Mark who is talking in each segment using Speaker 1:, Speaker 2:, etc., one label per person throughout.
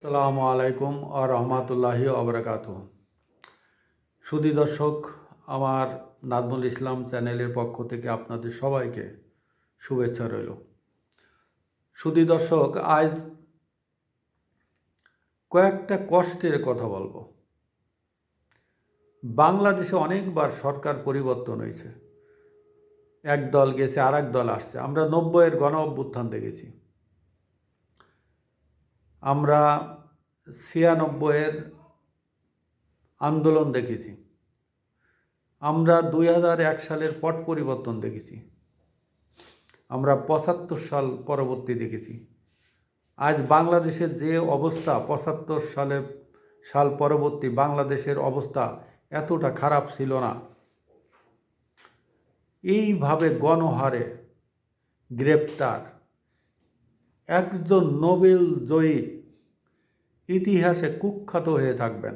Speaker 1: আসসালামু আলাইকুম আ রহমাতুল্লাহি অবরাকাতুহ। সুধী দর্শক, আমার নাজমুল ইসলাম চ্যানেলের পক্ষ থেকে আপনাদের সবাইকে শুভেচ্ছা রইল। সুধী দর্শক, আজ কয়েকটা কষ্টের কথা বলবো। বাংলাদেশে অনেকবার সরকার পরিবর্তন হয়েছে, এক দল গেছে আর এক দল আসছে। আমরা 90-এর গণ অভ্যুত্থান দেখেছি, আমরা 96-এর আন্দোলন দেখেছি, আমরা 2001 সালের পট পরিবর্তন দেখেছি, আমরা 75 সাল পরবর্তী দেখেছি। আজ বাংলাদেশের যে অবস্থা, 75 সাল পরবর্তী বাংলাদেশের অবস্থা এতটা খারাপ ছিল না। এইভাবে গণহারে গ্রেপ্তার একজন নোবেল জয়ী ইতিহাসে কুখ্যাত হয়ে থাকবেন,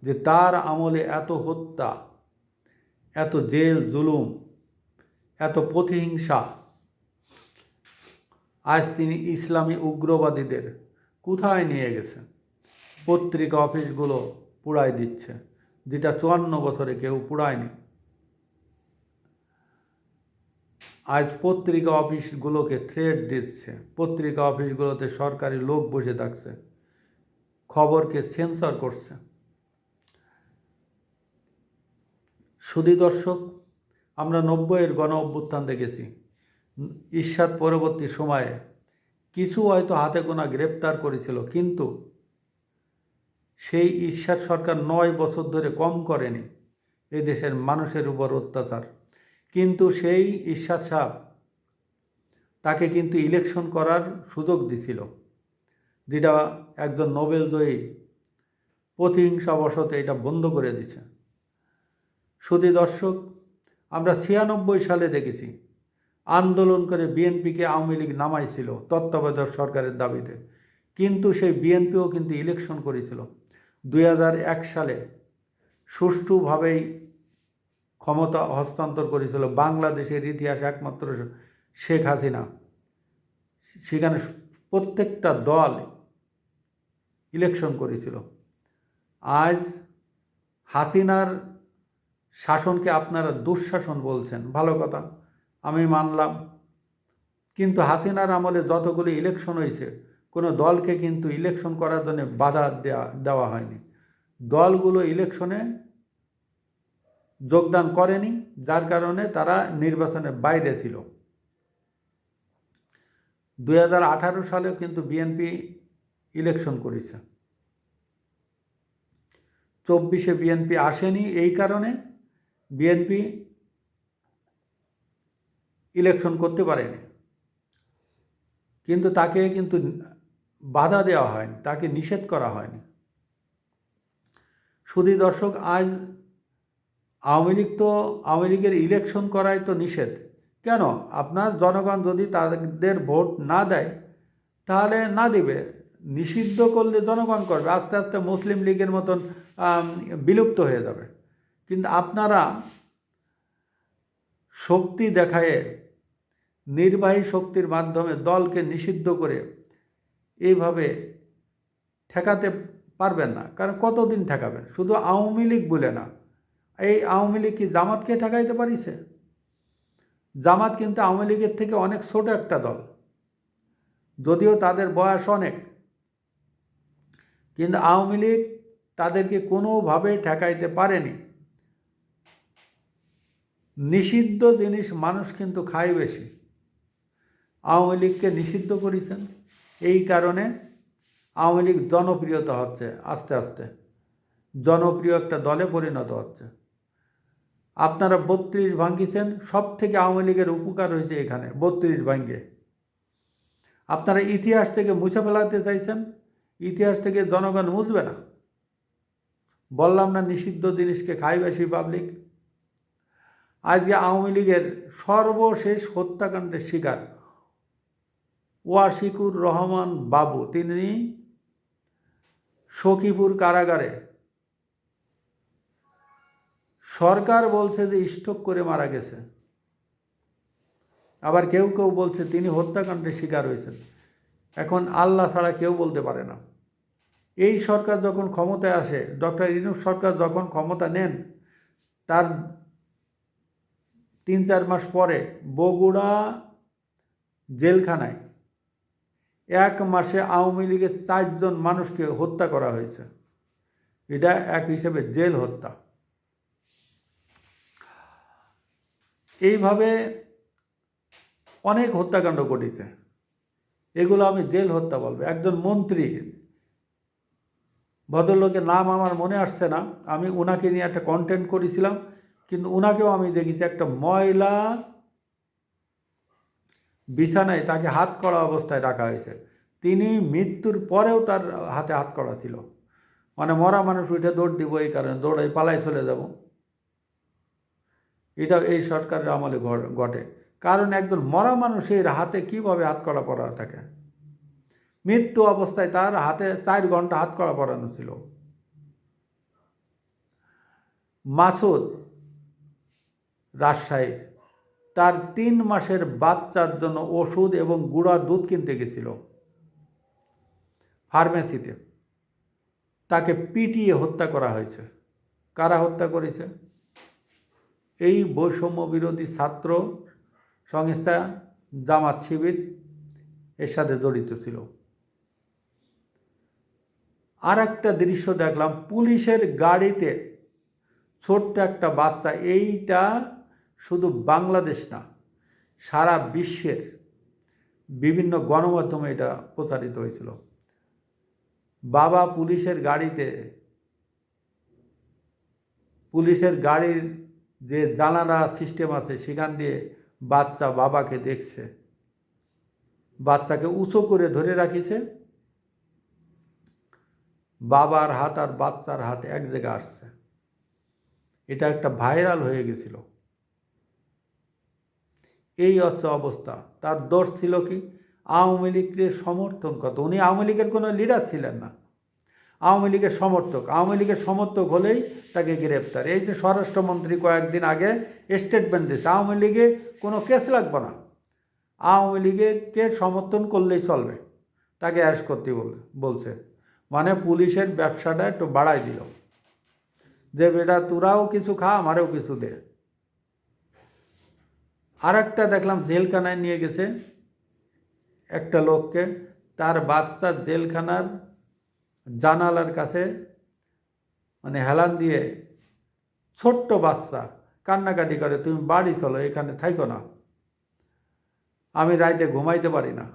Speaker 1: যে তার আমলে এত হত্যা, এত জেল জুলুম, এত প্রতিহিংসা। আজ তিনি ইসলামী উগ্রবাদীদের কোথায় নিয়ে গেছেন? পত্রিকা অফিসগুলো পুড়ায় দিচ্ছে, যেটা 54 বছরে কেউ পুড়ায়নি। আজ পত্রিকা অফিসগুলোকে থ্রেট দিচ্ছে, পত্রিকা অফিসগুলোতে সরকারি লোক বসে থাকছে, খবরকে সেন্সর করছে। সুধী দর্শক, আমরা 90-এর গণ অভ্যুত্থান দেখেছি। ঈর্ষাদ পরবর্তী সময়ে কিছু হয়তো হাতে গোনা গ্রেপ্তার করেছিল, কিন্তু সেই ঈর্ষাদ সরকার 9 বছর ধরে কম করেনি এই দেশের মানুষের উপর অত্যাচার। কিন্তু সেই ঈর্ষাদ সাহেব, তাকে কিন্তু ইলেকশন করার সুযোগ দিছিল, যেটা একজন নোবেল জয়ী প্রতিহিংসাবশত এটা বন্ধ করে দিছে। সুধী দর্শক, আমরা 96 সালে দেখেছি আন্দোলন করে বিএনপিকে আওয়ামী লীগ নামাইছিল তত্ত্বাবধায়ক সরকারের দাবিতে, কিন্তু সেই বিএনপিও কিন্তু ইলেকশন করেছিল। 2001 সালে সুষ্ঠুভাবেই ক্ষমতা হস্তান্তর করেছিল বাংলাদেশের ইতিহাসে একমাত্র শেখ হাসিনা। সেখানে প্রত্যেকটা দল ইলেকশন করেছিল। আজ হাসিনার শাসনকে আপনারা দুঃশাসন বলছেন, ভালো কথা, আমি মানলাম। কিন্তু হাসিনার আমলে যতগুলো ইলেকশন হয়েছে, কোনো দলকে কিন্তু ইলেকশন করার জন্য বাধা দেওয়া হয়নি। দলগুলো ইলেকশনে যোগদান করেনি, যার কারণে তারা নির্বাচনের বাইরে ছিল। 2018 সালেও কিন্তু বিএনপি ইলেকশন করেছে। 24-এ বিএনপি আসেনি, এই কারণে বিএনপি ইলেকশন করতে পারেনি। কিন্তু তাকে কিন্তু বাধা দেওয়া হয়নি, তাকে নিষেধ করা হয়নি। সুধী দর্শক, আজ আওয়ামী লীগের ইলেকশন করাই তো নিষেধ। কেন? আপনার জনগণ যদি তাদের ভোট না দেয়, তাহলে না দিবে। নিষিদ্ধ করলে জনগণ করবে, আস্তে আস্তে মুসলিম লীগের মতন বিলুপ্ত হয়ে যাবে। কিন্তু আপনারা শক্তি দেখায়ে, নির্বাহী শক্তির মাধ্যমে দলকে নিষিদ্ধ করে এইভাবে ঠেকাতে পারবেন না। কারণ কতদিন ঠেকাবেন? শুধু আওয়ামী লীগ বলে না, এই আওয়ামী লীগ কি জামাতকে ঠেকাইতে পারিছে? জামাত কিন্তু আওয়ামী লীগের থেকে অনেক ছোট একটা দল, যদিও তাদের বয়স অনেক, কিন্তু আওয়ামী লীগ তাদেরকে কোনোভাবে ঠেকাইতে পারেনি। নিষিদ্ধ জিনিস মানুষ কিন্তু খায় বেশি। আওয়ামী লীগকে নিষিদ্ধ করেছেন, এই কারণে আওয়ামী লীগ জনপ্রিয়তা হচ্ছে, আস্তে আস্তে জনপ্রিয় একটা দলে পরিণত হচ্ছে। আপনারা 32 ভাঙ্গিছেন, সব থেকে আওয়ামী লীগের উপকার হয়েছে এখানে 32 ভাঙ্গে। আপনারা ইতিহাস থেকে মুছে ফেলাতে চাইছেন, ইতিহাস থেকে জনগণ মুছবে না। বললাম না, নিষিদ্ধ জিনিসকে খায় বেশি পাবলিক। আজকে আওয়ামী লীগের সর্বশেষ হত্যাকাণ্ডের শিকার ওয়াশিকুর রহমান বাবু, তিনি সখীপুর কারাগারে, সরকার বলছে যে স্ট্রোক করে মারা গেছে, আবার কেউ কেউ বলছে তিনি হত্যাকাণ্ডের শিকার হয়েছেন। এখন আল্লাহ ছাড়া কেউ বলতে পারে না। এই সরকার যখন ক্ষমতায় আসে, ডক্টর ইউনূস সরকার যখন ক্ষমতা নেন, তার 3-4 মাস পরে বগুড়া জেলখানায় 1 মাসে আওয়ামী লীগের 4 জন মানুষকে হত্যা করা হয়েছে। এটা এক হিসেবে জেল হত্যা। এইভাবে অনেক হত্যাকাণ্ড ঘটেছে, এগুলো আমি জেল হত্যা বলবো। একজন মন্ত্রী, ভদ্রলোকের নাম আমার মনে আসছে না, আমি ওনাকে নিয়ে একটা কন্টেন্ট করেছিলাম, কিন্তু ওনাকেও আমি দেখেছি একটা ময়লা বিছানায় তাকে হাত করা অবস্থায় রাখা হয়েছে। তিনি মৃত্যুর পরেও তার হাতে হাত করা ছিল, মানে মরা মানুষ উঠে দৌড় দিব এই কারণে, দৌড়াই পালাই চলে যাব। এটা এই সরকারের আমলে ঘটে, কারণ একজন মরা মানুষের হাতে কিভাবে হাত করা পরা থাকে? মৃত্যু অবস্থায় তার হাতে 4 ঘন্টা হাত করা পরানো ছিল। মাসুদ রাজশাহী তার 3 মাসের বাচ্চার জন্য ওষুধ এবং গুঁড়া দুধ কিনতে গেছিল ফার্মেসিতে, তাকে পিটিয়ে হত্যা করা হয়েছে। কারা হত্যা করেছে? এই বৈষম্য বিরোধী ছাত্র সংস্থা জামাত শিবির এর সাথে জড়িত ছিল। আর একটা দৃশ্য দেখলাম, পুলিশের গাড়িতে ছোট্ট একটা বাচ্চা। এইটা শুধু বাংলাদেশ না, সারা বিশ্বের বিভিন্ন গণমাধ্যমে এটা প্রচারিত হয়েছিল। বাবা পুলিশের গাড়ির যে জানালা সিস্টেম আছে সেখান দিয়ে বাচ্চা বাবাকে দেখছে, বাচ্চাকে উঁচু করে ধরে রাখিছে, বাবার হাত আর বাচ্চার হাত এক জায়গায় আসছে। এটা একটা ভাইরাল হয়ে গেছিল। এই হচ্ছে অবস্থা। তার দোষ ছিল কি? আওয়ামী লীগের সমর্থন কত। উনি আওয়ামী লীগের কোনো লিডার ছিলেন না, আওয়ামী লীগের সমর্থক। আওয়ামী লীগের সমর্থক হলেই তাকে গ্রেপ্তার। এই যে স্বরাষ্ট্রমন্ত্রী কয়েকদিন আগে স্টেটমেন্ট দিচ্ছে, আওয়ামী লীগে কোনো কেস লাগবে না, আওয়ামী লীগকে সমর্থন করলেই চলবে, তাকে অ্যারেস্ট করতে বলছে। মানে পুলিশের ব্যবসাটা একটু বাড়াই দিল, যে বেটা তোরাও কিছু খা, আমারও কিছু দে। আর একটা দেখলাম জেলখানায় নিয়ে গেছে একটা লোককে, তার বাচ্চা জেলখানার জানালার কাছে মানে হেলান দিয়ে, ছোট্ট বাচ্চা কান্নাকাটি করে, তুমি বাড়ি চলো, এখানে থাইকো না, আমি রাইতে ঘুমাইতে পারি না,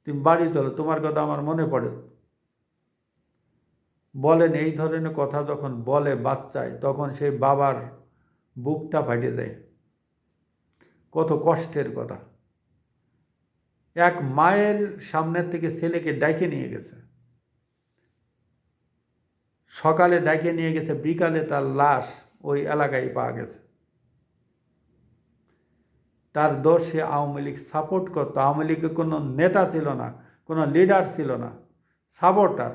Speaker 1: তুমি বাড়ি চলো, তোমার কথা আমার মনে পড়ে। বলেন, এই ধরনের কথা যখন বলে বাচ্চায়, তখন সেই বাবার বুকটা ফাটে যায়। কত কষ্টের কথা। এক মায়ের সামনের থেকে ছেলেকে ডাইকে নিয়ে গেছে, সকালে ডাইকে নিয়ে গেছে, বিকালে তার লাশ ওই এলাকায় পাওয়া গেছে। তার দোষ, সে আওয়ামী লীগ সাপোর্ট করতো। আওয়ামী লীগের কোনো নেতা ছিল না, কোনো লিডার ছিল না, সাপোর্টার।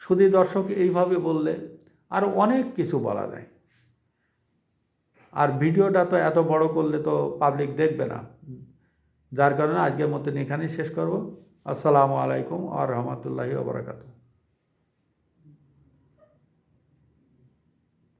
Speaker 1: শুধু দর্শক, এইভাবে বললে আরও অনেক কিছু বলা যায়। আর ভিডিওটা তো এত বড় করলে তো পাবলিক দেখবে না, যার কারণে আজকের মতন এখানেই শেষ করব। আসসালামু আলাইকুম ওয়া রাহমাতুল্লাহি ওয়া বারাকাতুহু।